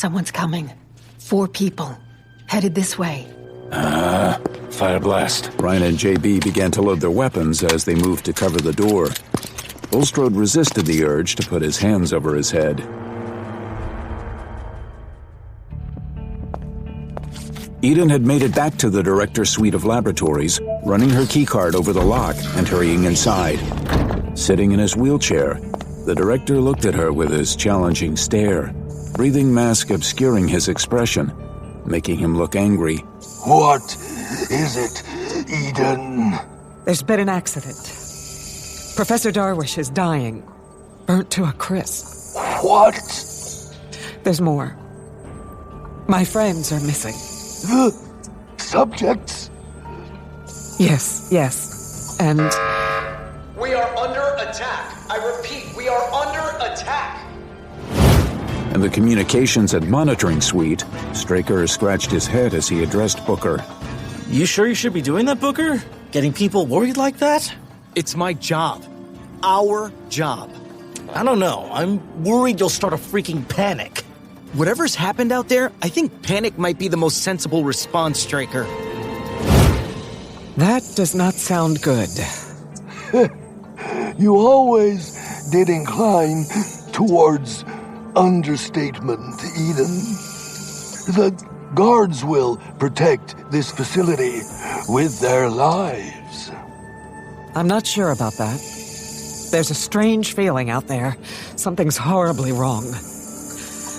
Someone's coming. 4 people. Headed this way. Fire blast. Ryan and JB began to load their weapons as they moved to cover the door. Bulstrode resisted the urge to put his hands over his head. Eden had made it back to the director's suite of laboratories, running her keycard over the lock and hurrying inside. Sitting in his wheelchair, the director looked at her with his challenging stare, breathing mask obscuring his expression, making him look angry. What is it, Eden? There's been an accident. Professor Darwish is dying, burnt to a crisp. What? There's more. My friends are missing. The subjects? Yes. And... We are under attack. I repeat, we are under attack. In the communications and monitoring suite, Straker scratched his head as he addressed Booker. You sure you should be doing that, Booker? Getting people worried like that? It's my job. Our job. I don't know. I'm worried you'll start a freaking panic. Whatever's happened out there, I think panic might be the most sensible response, Straker. that does not sound good. You always did incline towards understatement, Eden. The guards will protect this facility with their lives. I'm not sure about that. There's a strange feeling out there. Something's horribly wrong.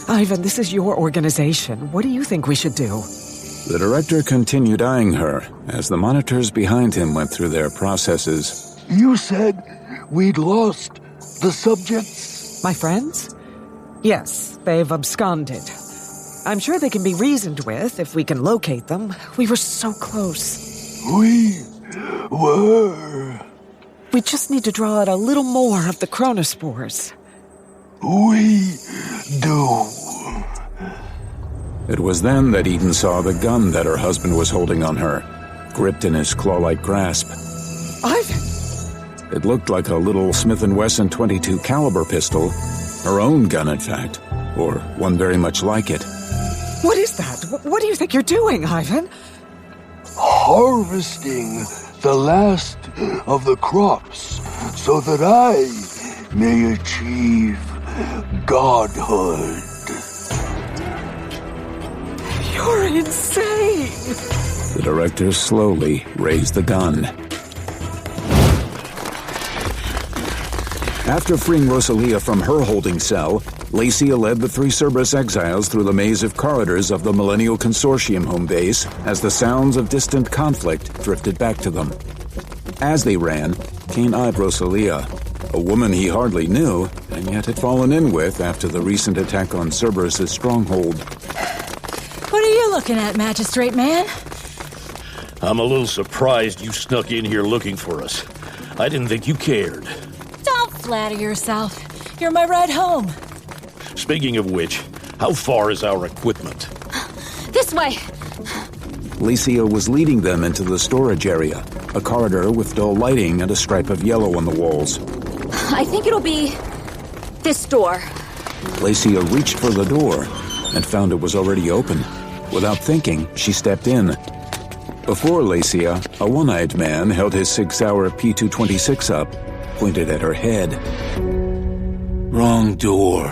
Ivan, this is your organization. What do you think we should do? The director continued eyeing her as the monitors behind him went through their processes. You said we'd lost the subjects? My friends? Yes, they've absconded. I'm sure they can be reasoned with if we can locate them. We were so close. We were. We just need to draw out a little more of the chronospores. We do. It was then that Eden saw the gun that her husband was holding on her, gripped in his claw-like grasp. Ivan! It looked like a little Smith & Wesson .22 caliber pistol, her own gun, in fact, or one very much like it. What is that? What do you think you're doing, Ivan? Harvesting the last of the crops so that I may achieve godhood. You're insane! The director slowly raised the gun. After freeing Rosalia from her holding cell, Lacia led the 3 Cerberus exiles through the maze of corridors of the Millennial Consortium home base as the sounds of distant conflict drifted back to them. As they ran, Kane eyed Rosalia, a woman he hardly knew, and yet had fallen in with after the recent attack on Cerberus' stronghold. What are you looking at, Magistrate Man? I'm a little surprised you snuck in here looking for us. I didn't think you cared. Don't flatter yourself. You're my ride home. Speaking of which, how far is our equipment? This way. Lacia was leading them into the storage area, a corridor with dull lighting and a stripe of yellow on the walls. I think it'll be this door. Lacia reached for the door and found it was already open. Without thinking, she stepped in. Before Lacia, a one-eyed man held his Sig Sauer P-226 up, pointed at her head. Wrong door.